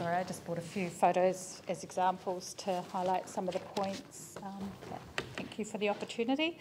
Sorry, I just brought a few photos as examples to highlight some of the points. Thank you for the opportunity.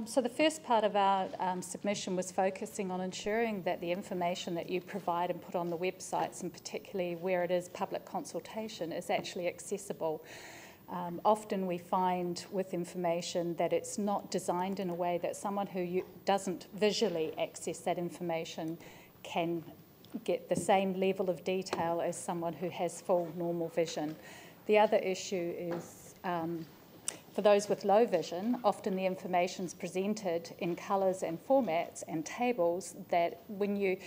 So the first part of our submission was focusing on ensuring that the information that you provide and put on the websites, and particularly where it is public consultation, is actually accessible. Often we find with information that it's not designed in a way that someone who doesn't visually access that information can get the same level of detail as someone who has full normal vision. The other issue is for those with low vision, often the information is presented in colours and formats and tables that when you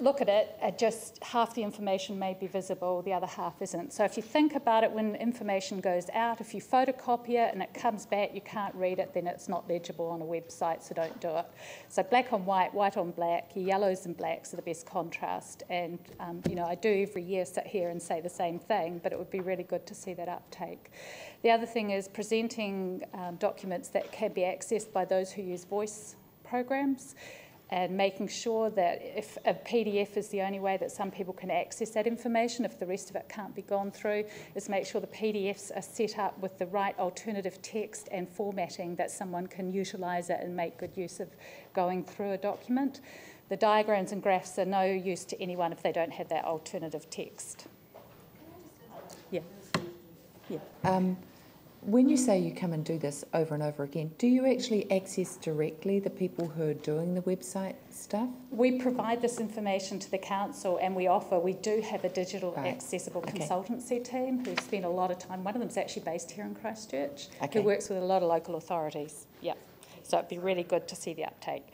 look at it, just half the information may be visible, the other half isn't. So if you think about it, when information goes out, if you photocopy it and it comes back, you can't read it, then it's not legible on a website, so don't do it. So black on white, white on black, your yellows and blacks are the best contrast. And, you know, I do every year sit here and say the same thing, but it would be really good to see that uptake. The other thing is presenting documents that can be accessed by those who use voice programs, and making sure that if a PDF is the only way that some people can access that information, if the rest of it can't be gone through, is make sure the PDFs are set up with the right alternative text and formatting that someone can utilise it and make good use of going through a document. The diagrams and graphs are no use to anyone if they don't have that alternative text. Yeah. When you say you come and do this over and over again, do you actually access directly the people who are doing the website stuff? We provide this information to the council and we do have a digital accessible consultancy team who spend a lot of time. One of them is actually based here in Christchurch, who works with a lot of local authorities. Yeah, so it'd be really good to see the uptake.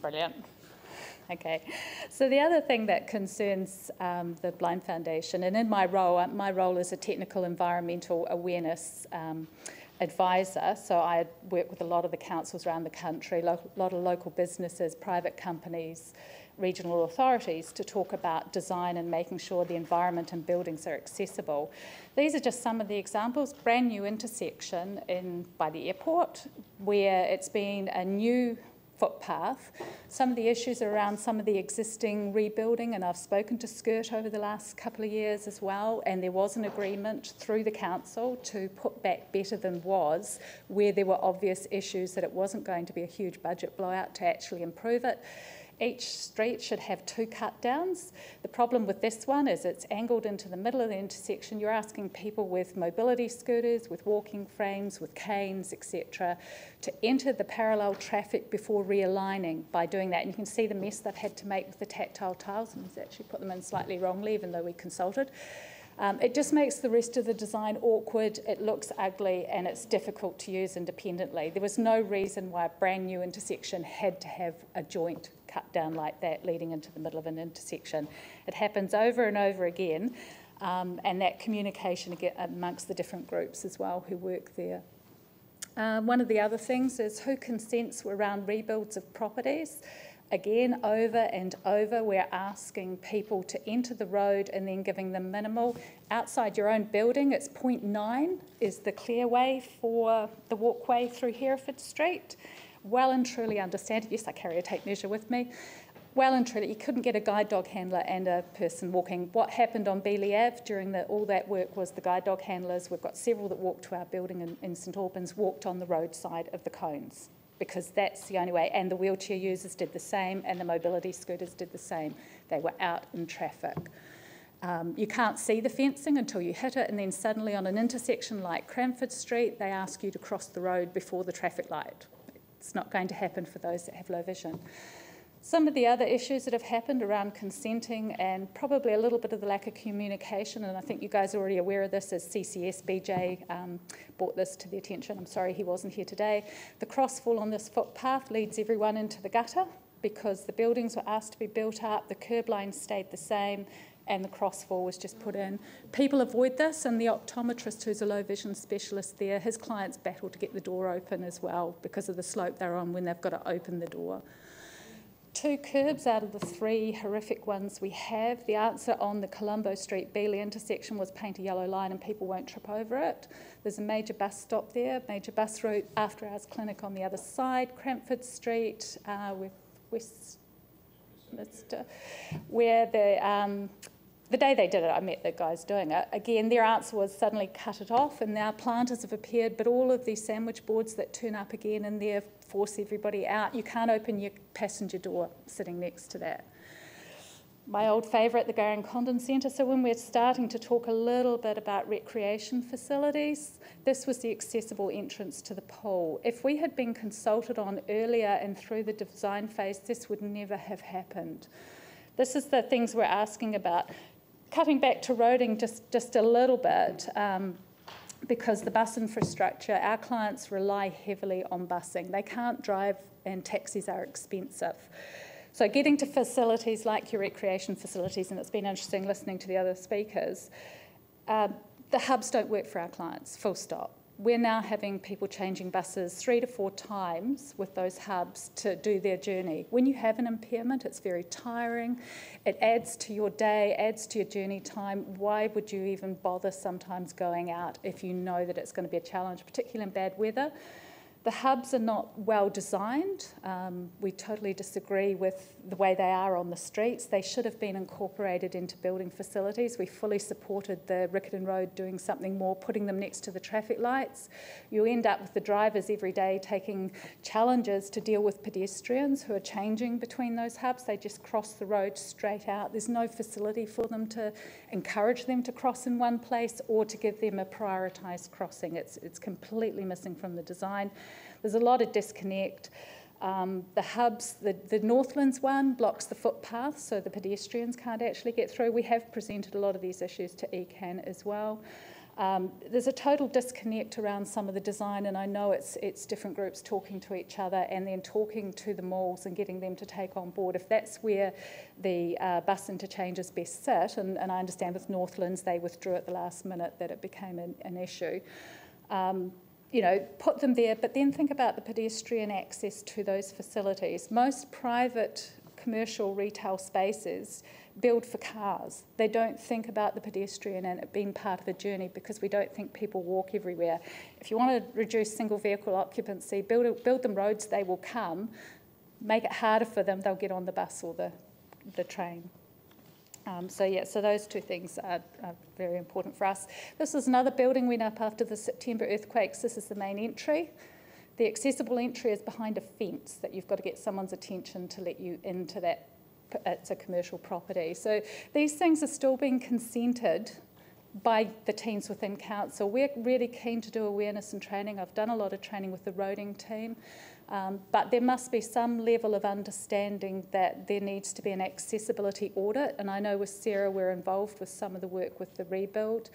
Brilliant. Okay, so the other thing that concerns the Blind Foundation, and in my role is a technical environmental awareness advisor, so I work with a lot of the councils around the country, a lot of local businesses, private companies, regional authorities to talk about design and making sure the environment and buildings are accessible. These are just some of the examples. Brand new intersection by the airport where it's been a new footpath. Some of the issues are around some of the existing rebuilding, and I've spoken to Skirt over the last couple of years as well, and there was an agreement through the council to put back better than was where there were obvious issues that it wasn't going to be a huge budget blowout to actually improve it. Each street should have 2 cut downs. The problem with this one is it's angled into the middle of the intersection. You're asking people with mobility scooters, with walking frames, with canes, etc., to enter the parallel traffic before realigning by doing that. And you can see the mess they've had to make with the tactile tiles, and we've actually put them in slightly wrongly, even though we consulted. It just makes the rest of the design awkward, it looks ugly, and it's difficult to use independently. There was no reason why a brand new intersection had to have a joint cut down like that leading into the middle of an intersection. It happens over and over again, and that communication amongst the different groups as well who work there. One of the other things is who consents around rebuilds of properties. Again, over and over, we're asking people to enter the road and then giving them minimal. Outside your own building, it's 0.9 is the clearway for the walkway through Hereford Street. Well and truly understand it. Yes, I carry a tape measure with me. Well and truly, you couldn't get a guide dog handler and a person walking. What happened on Beeley Ave during all that work was the guide dog handlers, we've got several that walked to our building in St Albans, walked on the roadside of the cones, because that's the only way. And the wheelchair users did the same, and the mobility scooters did the same. They were out in traffic. You can't see the fencing until you hit it, and then suddenly on an intersection like Cranford Street, they ask you to cross the road before the traffic light. It's not going to happen for those that have low vision. Some of the other issues that have happened around consenting and probably a little bit of the lack of communication, and I think you guys are already aware of this as CCS, BJ brought this to the attention. I'm sorry he wasn't here today. The crossfall on this footpath leads everyone into the gutter because the buildings were asked to be built up, the curb line stayed the same, and the crossfall was just put in. People avoid this, and the optometrist, who's a low vision specialist there, his clients battle to get the door open as well because of the slope they're on when they've got to open the door. 2 curbs out of the 3 horrific ones we have. The answer on the Colombo Street Beeley intersection was paint a yellow line and people won't trip over it. There's a major bus stop there, major bus route, after hours clinic on the other side, Cranford Street with Westminster, where the the day they did it, I met the guys doing it. Again, their answer was suddenly cut it off, and now planters have appeared, but all of these sandwich boards that turn up again and there force everybody out. You can't open your passenger door sitting next to that. My old favourite, the Garang Condon Centre. So when we're starting to talk a little bit about recreation facilities, this was the accessible entrance to the pool. If we had been consulted on earlier and through the design phase, this would never have happened. This is the things we're asking about. Cutting back to roading just a little bit, because the bus infrastructure, our clients rely heavily on busing. They can't drive and taxis are expensive. So getting to facilities like your recreation facilities, and it's been interesting listening to the other speakers, the hubs don't work for our clients, full stop. We're now having people changing buses 3 to 4 times with those hubs to do their journey. When you have an impairment, it's very tiring. It adds to your day, adds to your journey time. Why would you even bother sometimes going out if you know that it's going to be a challenge, particularly in bad weather? The hubs are not well designed. We totally disagree with the way they are on the streets. They should have been incorporated into building facilities. We fully supported the Riccarton Road doing something more, putting them next to the traffic lights. You end up with the drivers every day taking challenges to deal with pedestrians who are changing between those hubs. They just cross the road straight out. There's no facility for them to encourage them to cross in one place or to give them a prioritised crossing. It's completely missing from the design. There's a lot of disconnect. The hubs, the Northlands one blocks the footpath, so the pedestrians can't actually get through. We have presented a lot of these issues to ECAN as well. There's a total disconnect around some of the design, and I know it's different groups talking to each other and then talking to the malls and getting them to take on board. If that's where the bus interchanges best sit, and I understand with Northlands they withdrew at the last minute that it became an issue. You know, put them there, but then think about the pedestrian access to those facilities. Most private commercial retail spaces build for cars. They don't think about the pedestrian and it being part of the journey because we don't think people walk everywhere. If you want to reduce single vehicle occupancy, build them roads, they will come. Make it harder for them, they'll get on the bus or the train. So those two things are very important for us. This is another building went up after the September earthquakes. This is the main entry. The accessible entry is behind a fence that you've got to get someone's attention to let you into that. It's a commercial property. So these things are still being consented by the teams within council. We're really keen to do awareness and training. I've done a lot of training with the roading team. But there must be some level of understanding that there needs to be an accessibility audit. And I know with Sarah, we're involved with some of the work with the rebuild.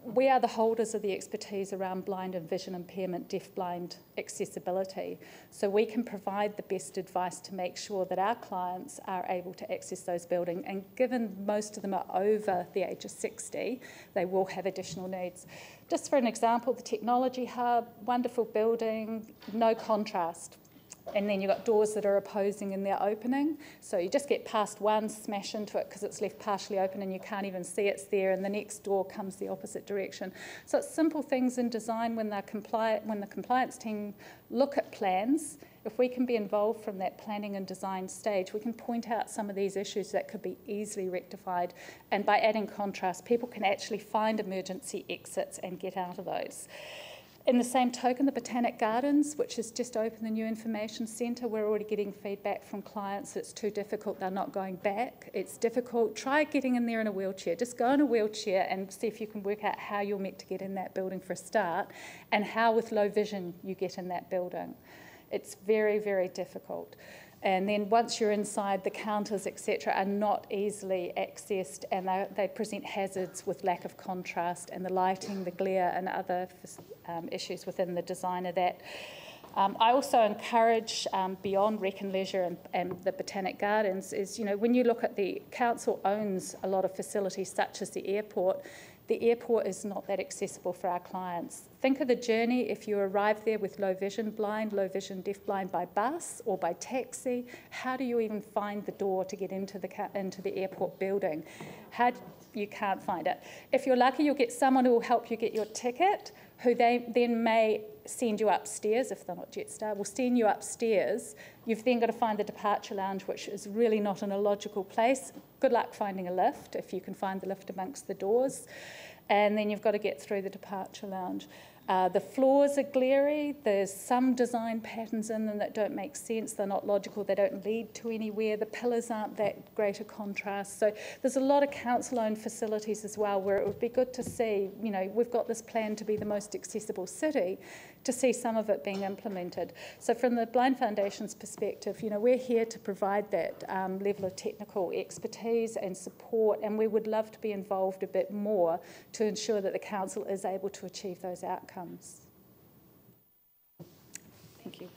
We are the holders of the expertise around blind and vision impairment, deaf-blind accessibility. So we can provide the best advice to make sure that our clients are able to access those buildings. And given most of them are over the age of 60, they will have additional needs. Just for an example, the Technology Hub, wonderful building, no contrast. And then you've got doors that are opposing in their opening. So you just get past one, smash into it because it's left partially open and you can't even see it's there, and the next door comes the opposite direction. So it's simple things in design when the compliance team look at plans. If we can be involved from that planning and design stage, we can point out some of these issues that could be easily rectified. And by adding contrast, people can actually find emergency exits and get out of those. In the same token, the Botanic Gardens, which has just opened the new information centre, we're already getting feedback from clients that it's too difficult, they're not going back. It's difficult. Try getting in there in a wheelchair. Just go in a wheelchair and see if you can work out how you're meant to get in that building for a start and how with low vision you get in that building. It's very, very difficult. And then once you're inside, the counters, etc., are not easily accessed, and they present hazards with lack of contrast and the lighting, the glare, and other issues within the design of that. I also encourage, beyond Rec and Leisure and the Botanic Gardens, is, you know, when you look at the council owns a lot of facilities such as the airport is not that accessible for our clients. Think of the journey if you arrive there with low vision, deaf blind by bus or by taxi. How do you even find the door to get into the airport building? you can't find it. If you're lucky, you'll get someone who will help you get your ticket, who they then may send you upstairs, if they're not Jetstar, will send you upstairs. You've then got to find the departure lounge, which is really not in a logical place. Good luck finding a lift, if you can find the lift amongst the doors. And then you've got to get through the departure lounge. The floors are glary. There's some design patterns in them that don't make sense. They're not logical. They don't lead to anywhere. The pillars aren't that great a contrast. So there's a lot of council-owned facilities as well where it would be good to see, you know, we've got this plan to be the most accessible city, to see some of it being implemented. So from the Blind Foundation's perspective, you know, we're here to provide that level of technical expertise and support, and we would love to be involved a bit more to ensure that the council is able to achieve those outcomes. Thank you.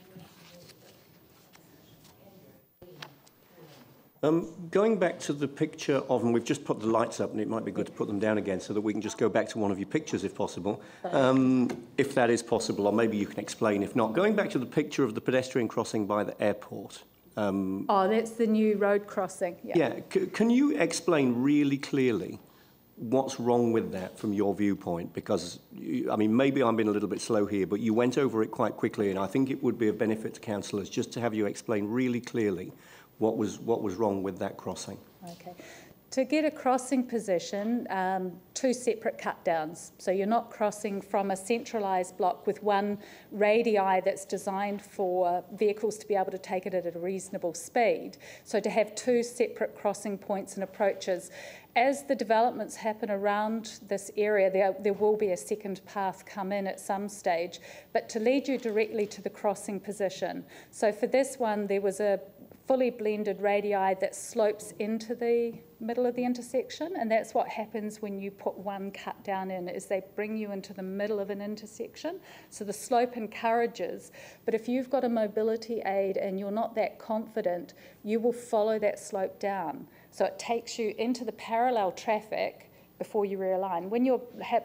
Going back to the picture of, and we've just put the lights up, and it might be good to put them down again so that we can just go back to one of your pictures if possible, if that is possible, or maybe you can explain if not. Going back to the picture of the pedestrian crossing by the airport. Oh, that's the new road crossing. Yeah. Can you explain really clearly what's wrong with that from your viewpoint? Because, I mean, maybe I'm being a little bit slow here, but you went over it quite quickly, and I think it would be of benefit to councillors just to have you explain really clearly what was wrong with that crossing. Okay. To get a crossing position, two separate cut downs. So you're not crossing from a centralised block with one radii that's designed for vehicles to be able to take it at a reasonable speed. So to have two separate crossing points and approaches. As the developments happen around this area, there will be a second path come in at some stage, but to lead you directly to the crossing position. So for this one, there was a fully blended radii that slopes into the middle of the intersection, and that's what happens when you put one cut down in, is they bring you into the middle of an intersection. So the slope encourages, but if you've got a mobility aid and you're not that confident, you will follow that slope down. So it takes you into the parallel traffic before you realign. When you're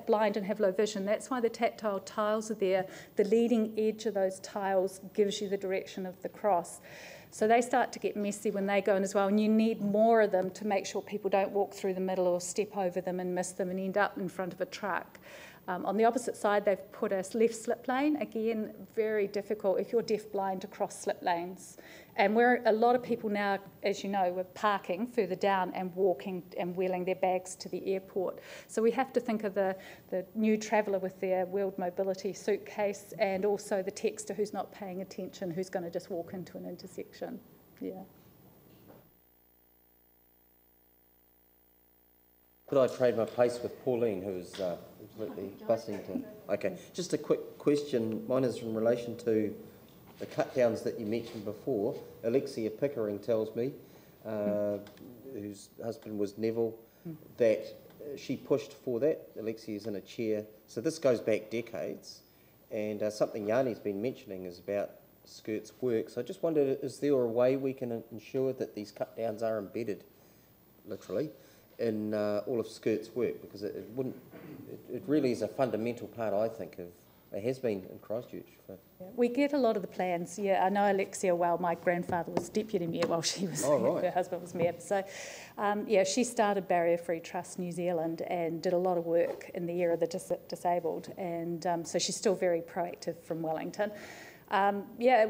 blind and have low vision, that's why the tactile tiles are there. The leading edge of those tiles gives you the direction of the cross. So they start to get messy when they go in as well, and you need more of them to make sure people don't walk through the middle or step over them and miss them and end up in front of a truck. On the opposite side, they've put a left slip lane. Again, very difficult if you're deaf-blind to cross slip lanes. And where a lot of people now, as you know, we're parking further down and walking and wheeling their bags to the airport. So we have to think of the new traveller with their wheeled mobility suitcase, and also the texter who's not paying attention, who's going to just walk into an intersection. Yeah. Could I trade my place with Pauline, who's completely bussing to... Okay, just a quick question. Mine is in relation to the cut-downs that you mentioned before. Alexia Pickering tells me, whose husband was Neville, that she pushed for that. Alexia's in a chair. So this goes back decades. And something Yanni's been mentioning is about Skirt's work. So I just wondered, is there a way we can ensure that these cut-downs are embedded, literally, in all of Skirt's work, because it really is a fundamental part, I think, of it has been in Christchurch. Yeah, we get a lot of the plans. Yeah, I know Alexia well. My grandfather was deputy mayor while she was her husband was mayor. So, yeah, she started Barrier Free Trust New Zealand and did a lot of work in the area of the disabled, and so she's still very proactive from Wellington. Yeah,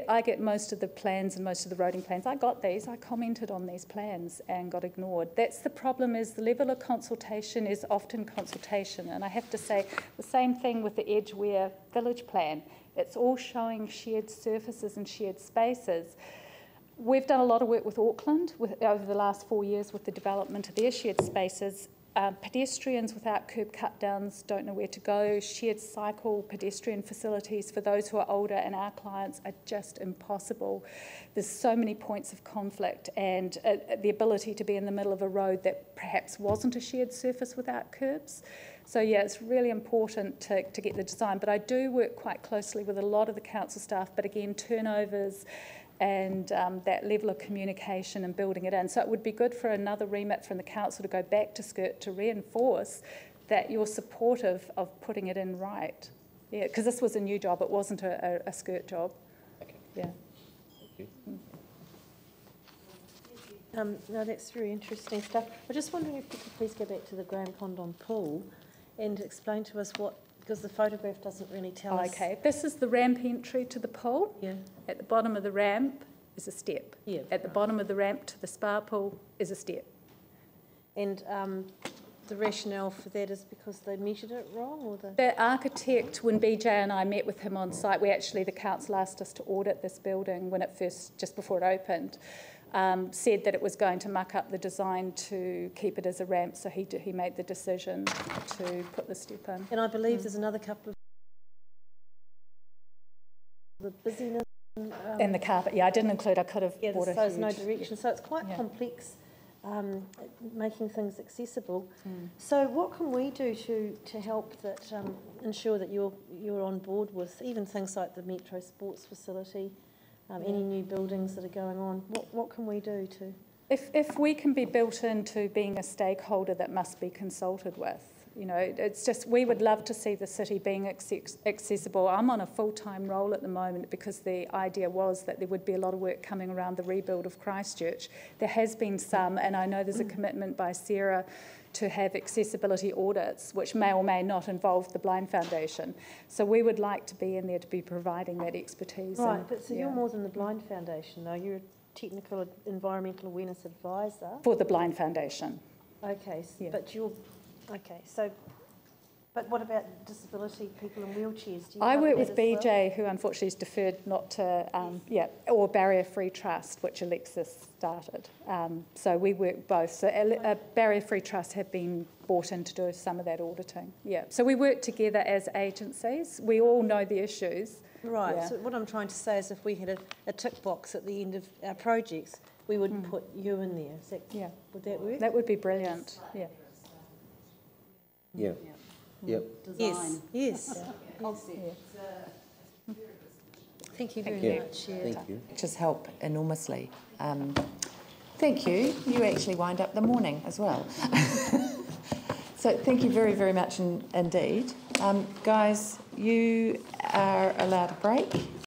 I get most of the plans and most of the roading plans. I got these. I commented on these plans and got ignored. That's the problem, is the level of consultation is often consultation. And I have to say the same thing with the Edgware Village Plan. It's all showing shared surfaces and shared spaces. We've done a lot of work with Auckland over the last 4 years with the development of their shared spaces. Pedestrians without curb cut-downs don't know where to go. Shared cycle pedestrian facilities for those who are older and our clients are just impossible. There's so many points of conflict, and the ability to be in the middle of a road that perhaps wasn't a shared surface without curbs. So yeah, it's really important to get the design. But I do work quite closely with a lot of the council staff, but again, turnovers and that level of communication and building it in. So it would be good for another remit from the council to go back to Skirt to reinforce that you're supportive of putting it in right. Yeah, because this was a new job, it wasn't a Skirt job. Okay. Yeah. Thank you. No, that's very interesting stuff. I'm just wondering if you could please go back to the Graham Condon pool and explain to us what, because the photograph doesn't really tell us. Okay, this is the ramp entry to the pool. Yeah. At the bottom of the ramp is a step. Yeah. At the bottom of the ramp to the spa pool is a step. And the rationale for that is because they measured it wrong, or The architect, when BJ and I met with him on site, the council asked us to audit this building when it first, just before it opened, said that it was going to muck up the design to keep it as a ramp, so he made the decision to put the step in. And I believe there's another couple of the busyness. And the carpet, yeah, I didn't include, I could have bought a so there's no huge... direction, so it's quite Yeah. complex, making things accessible. So what can we do to help that ensure that you're on board with even things like the Metro Sports facility, any new buildings that are going on? What can we do to? If we can be built into being a stakeholder that must be consulted with, you know, it's just, we would love to see the city being accessible. I'm on a full-time role at the moment because the idea was that there would be a lot of work coming around the rebuild of Christchurch. There has been some, and I know there's a commitment by Sarah to have accessibility audits, which may or may not involve the Blind Foundation. So we would like to be in there to be providing that expertise. Right, and, but so you're more than the Blind Foundation, though. You're a technical environmental awareness advisor. For the Blind Foundation. Okay, Yeah. but you're... Okay, so... But what about disability people in wheelchairs? Do you I cover work that with as well? BJ, who unfortunately is deferred not to, or Barrier Free Trust, which Alexis started. So we work both. So Barrier Free Trust have been brought in to do some of that auditing. Yeah. So we work together as agencies. We all know the issues. Right, Yeah. so what I'm trying to say is if we had a tick box at the end of our projects, we would put you in there. Is that, Yeah. would that work? That would be brilliant. Yeah. Yeah. Yep. Yes, yes. Thank you very much. Yeah. Thank you. Pictures help enormously. Thank you. You actually wind up the morning as well. So thank you very, very much indeed. Guys, you are allowed a break.